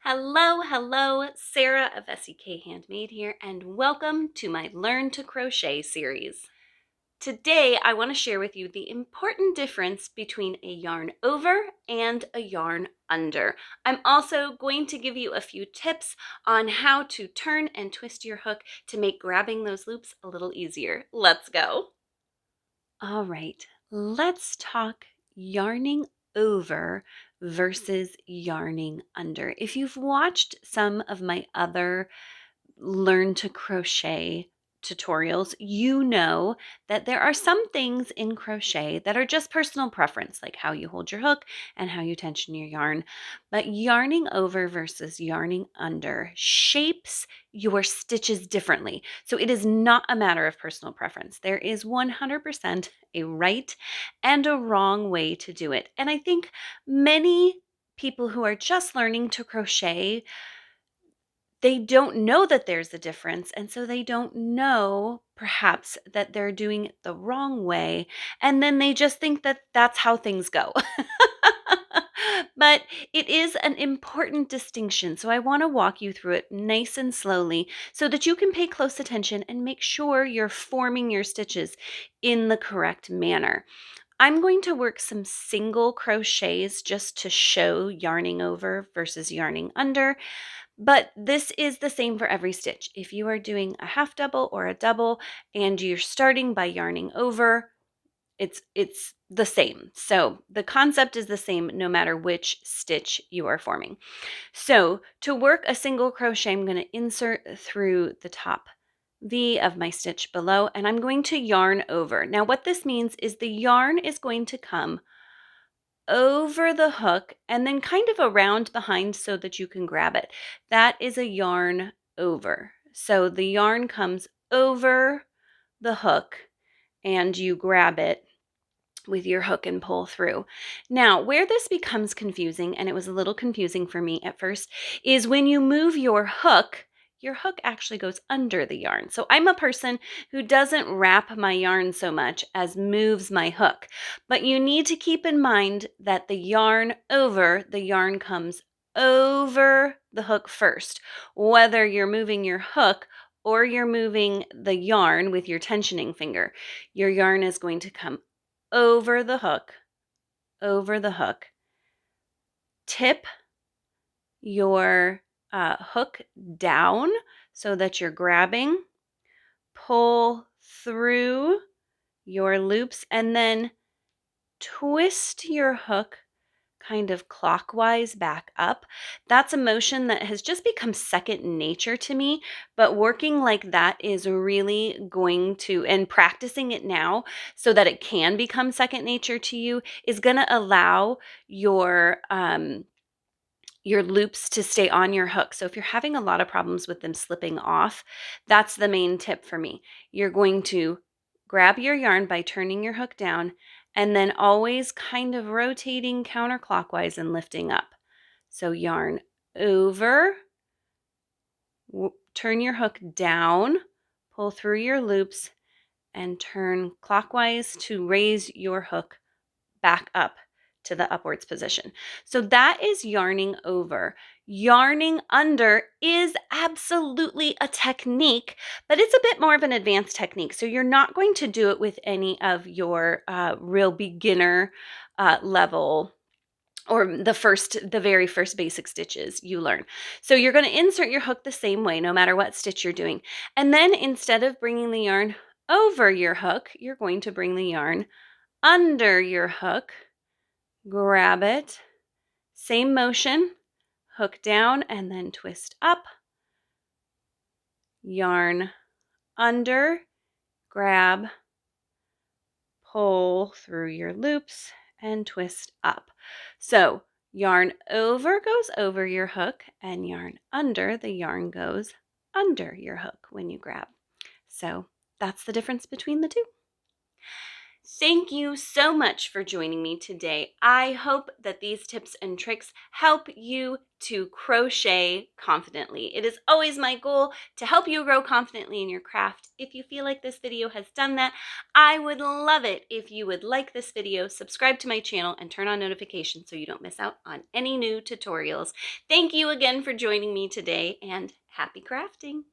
Hello, Sarah of SEK Handmade here, and welcome to my Learn to Crochet series. Today, I want to share with you the important difference between a yarn over and a yarn under. I'm also going to give you a few tips on how to turn and twist your hook to make grabbing those loops a little easier. Let's go. All right, let's talk yarning over versus yarning under. If you've watched some of my other Learn to Crochet tutorials, you know that there are some things in crochet that are just personal preference, like how you hold your hook and how you tension your yarn. But yarning over versus yarning under shapes your stitches differently. So it is not a matter of personal preference. There is 100% a right and a wrong way to do it. And I think many people who are just learning to crochet, they don't know that there's a difference, and so they don't know perhaps that they're doing it the wrong way, and then they just think that that's how things go. But it is an important distinction, so I want to walk you through it nice and slowly so that you can pay close attention and make sure you're forming your stitches in the correct manner. I'm going to work some single crochets just to show yarning over versus yarning under. But this is the same for every stitch. If you are doing a half double or a double and you're starting by yarning over, it's the same. So the concept is the same no matter which stitch you are forming. So to work a single crochet, I'm going to insert through the top V of my stitch below, and I'm going to yarn over. Now what this means is the yarn is going to come over the hook and then kind of around behind so that you can grab it. That is a yarn over. So the yarn comes over the hook and you grab it with your hook and pull through. Now, where this becomes confusing, and it was a little confusing for me at first, is when you move your hook actually goes under the yarn. So I'm a person who doesn't wrap my yarn so much as moves my hook. But you need to keep in mind that the yarn comes over the hook first. Whether you're moving your hook or you're moving the yarn with your tensioning finger, your yarn is going to come over the hook, tip your hook down so that you're grabbing, pull through your loops, and then twist your hook kind of clockwise back up. That's a motion that has just become second nature to me, but working like that is really going to, and practicing it now so that it can become second nature to you, is going to allow your loops to stay on your hook. So if you're having a lot of problems with them slipping off, that's the main tip for me. You're going to grab your yarn by turning your hook down and then always kind of rotating counterclockwise and lifting up. So yarn over, turn your hook down, pull through your loops, and turn clockwise to raise your hook back up to the upwards position. So that is yarning over. Yarning under is absolutely a technique, but it's a bit more of an advanced technique. So you're not going to do it with any of your real beginner level or the very first basic stitches you learn. So you're going to insert your hook the same way no matter what stitch you're doing. And then instead of bringing the yarn over your hook, you're going to bring the yarn under your hook, grab it, same motion, hook down and then twist up, yarn under, grab, pull through your loops and twist up. So yarn over goes over your hook and yarn under, the yarn goes under your hook when you grab. So that's the difference between the two. Thank you so much for joining me today. I hope that these tips and tricks help you to crochet confidently. It is always my goal to help you grow confidently in your craft. If you feel like this video has done that, I would love it if you would like this video, subscribe to my channel, and turn on notifications so you don't miss out on any new tutorials. Thank you again for joining me today, and happy crafting!